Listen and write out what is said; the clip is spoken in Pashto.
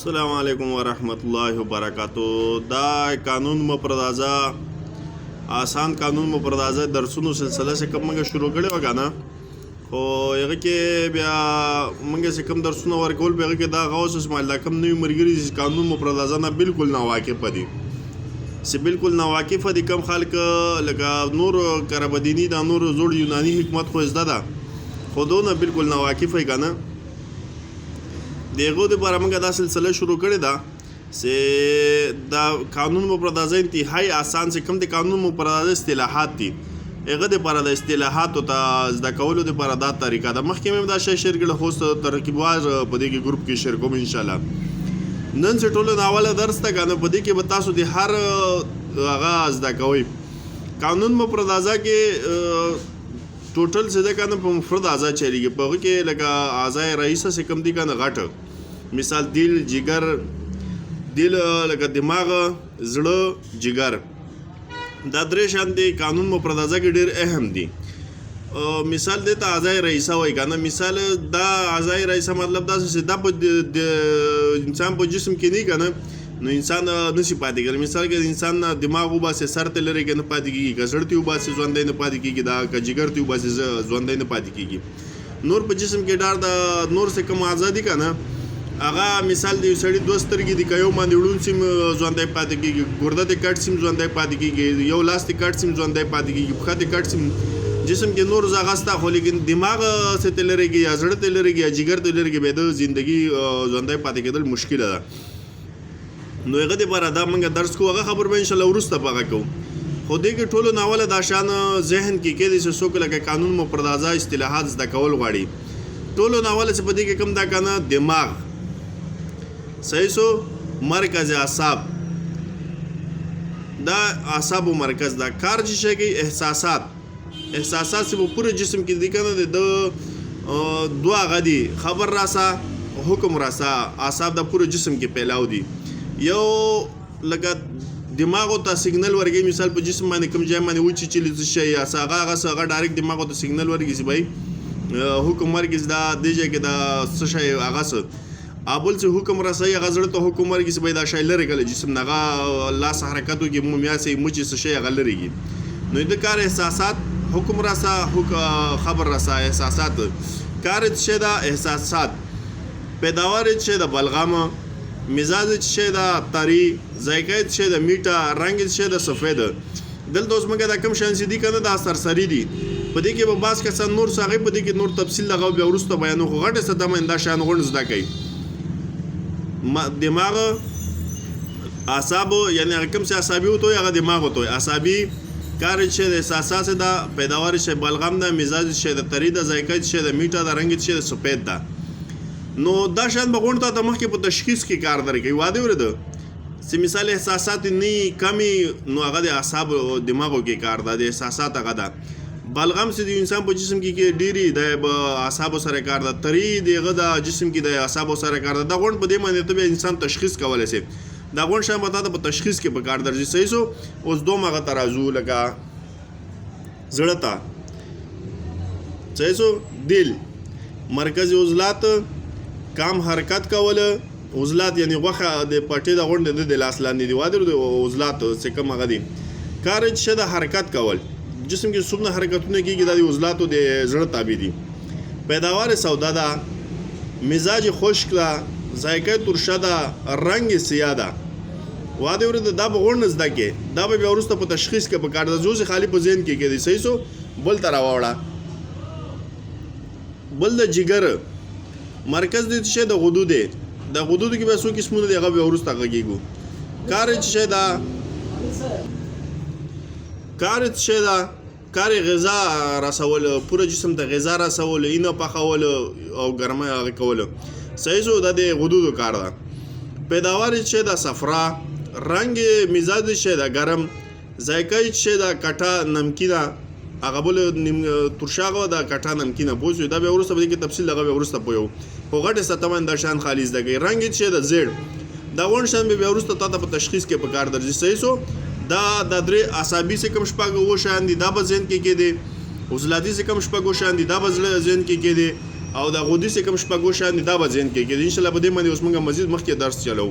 السلام علیکم ورحمت الله وبرکاتو. دا قانون مپردازه آسان قانون مپردازه درسونو سلسله سے کم منگا شروع کړي وګانا خو هغه کې بیا منګه سے کم درسونه ورکول به هغه کې دا غوس اسماعیل دا کم نوی مرګري قانون مپردازه نه بالکل نه واقف دي سي بالکل نه واقف دي کم خلک لکه نور کربدینی دا نور زوړ یونانی حکمت خو زده ده خودونه بالکل نه واقف وي کنه دیغو د بارا منګه دا سلسله شروع کړې ده سه دا قانون مپردازه انتهایی آسان سے کم د قانون مپردازه اصطلاحات دي هغه د بارا د اصطلاحات او د کولو د بارا دا طریقه ده مخکې مې دا شی شیر کړل هوست ترکیبوار په دې ګروپ کې شیر کوم ان شاء الله نن څه ټولو ناواله درس ته کنه په دې کې به تاسو د هر آغاز دا کوي قانون مپردازه کې ټوټل څه ده کنه په مفرد اعضاء چلیږي په هغه کې لکه اعضاء رئیسه سے کم دي کنه غټ مثال دل جگر دل لکه دماغ زړه جگر دا درې شان دي قانون مپردازه کې ډېر اهم دي مثال د اعضاء رئیسه وای کنه مثال دا اعضاء رئیسه مطلب دا چې دا په انسان په جسم کې نه کنه نو انسان نشي پاتې کېږي مثال کې انسان دماغ وباسي سر ته لري کنه پاتې کېږي کسړتي وباسي ژوندې نه پاتې کېږي دا کجګرتي وباسي ژوندې نه پاتې کېږي نور په جسم کې ډار دا نور څه کم ازادي کنه هغه مثال دی سړی دوه سترګې دی کيو باندې وړون سیم ژوندې پاتې کېږي ګرده ته کټ سیم ژوندې پاتې کېږي یو لاس ته کټ سیم ژوندې پاتې کېږي په خاطر کټ سیم جسم کې نور زغاستا خو لیکن دماغ څه تل لريږي یا زړه تل لريږي یا جګر تل لريږي به د ژوندۍ ژوندې پاتې کېدل مشکل ده نو هغه د بارا دا منګه درس کو هغه خبر به ان شاء الله ورسته پغه کو خو دې کې ټولو ناوله دا شان ذهن کې کې د څه څوک لکه قانون مپردازه اصطلاحات د کول غواړي ټولو ناوله څه پدې کې کم دا کنه دماغ صحیح سو مرکز اعصاب دا اعصاب مرکز دا کار چې شي کې احساسات سے پورے جسم کې دي کنه د دوا غدي خبر راسا حکم راسا اعصاب د پورے جسم کې پھیلاو دي یو لکه دماغ ته سیګنل ورګي مثال په جسم باندې کوم ځای باندې وچی چلی شي یا هغه ډایرکټ دماغ ته سیګنل ورګي سی بھائی حکم ورګي دا دیجه کې دا څه شي هغه ابل سے حکم رسای غزړه ته حکم ورګي سی بھائی دا شی لري کله جسم نغه الله سره حرکتو کې مومیا سي مچ څه شي غلريږي نو د کار احساسات حکم رسا خبر رسا احساسات کار څه دا احساسات پیداوار څه دا بلغم مزاج څه دا طری ذایقه څه دا میټه رنگ څه دا سفید دل دوست مګه دا کم شان سي دي کنه دا سرسری دي په دې کې به باس کسان نور ساغي په دې کې نور تفصیل لغاو به ورسته بیانو خو غټه ستمه انده شان غون زده کوي دماغ اعصاب یعنی کوم څه اعصابي وته هغه دماغ وته اعصابي کار چې د احساسات دا پیداوار شي بلغم دا مزاج شي د طری د ذایقه شي د میټه د رنگ شي د سفید دا نو دا شان بغونټه د مخ کې په تشخیص کې کار درکې واده ورده سي مثال احساسات نه کمی نو هغه د اعصاب او دماغو کې کار ده د احساسات هغه ده بلغم سي د انسان په جسم کې ډيري د اعصاب سره کار ده طری دغه د جسم کې د اعصاب سره کار ده دا غون په دې باندې ته انسان تشخیص کولای شي دا غون شامه ته په تشخیص کې په کار درځي صحیح سو اوس دوه مغه ترازو لگا زړه صحیح سو دل مرکزی عضلات کام حرکت کوله عضلات یعنی غوخه د پټې د غونډې د لاس لاندې دی واده د عضلات څخه کوم غدي کار چې د حرکت کول جسم کې څومره حرکتونه کیږي د عضلاتو د زړه تابع دي پیداوار سودا ده مزاج خشک ده ذایقه ترشه ده رنگ سیاه ده واده ورته دا به غونډ زده کې دا به ورسته په تشخیص کې په کار د زوز خالی په ذهن کې کېدی صحیح سو بل تر واوړه بل د جګر مرکز د څه د غدود د غدود کې به څو قسمونه دی هغه به ورسته غږیږي کار چې دا کار غذا رسول پوره جسم ته غذا رسول اینه پخول او ګرمه هغه کول صحیح سو د غدود کار ده پیداوار چې دا صفرا رنگ مزاج چې دا ګرم ذایقه چې دا کټه نمکینه هغه بل ترشاغه دا کټه نمکینه بوزو دا به ورسته به کې تفصیل لغه ورسته پویو خو غټه ستمن د شان خالص دغه رنگ چې دا زیړ دا ون شان به ورسته ته په تشخیص کې په کار درځي صحیح سو دا د درې اعصابي سے کم شپږ و شان دي دا به ذهن کې کېدي عضلاتي سے کم شپږ و شان دي دا به ذهن کې کېدي او د غودي سه کوم شپږو شان دا به ځین کې ان شاء الله په دې باندې اوس موږ مزید مخکې درس چلو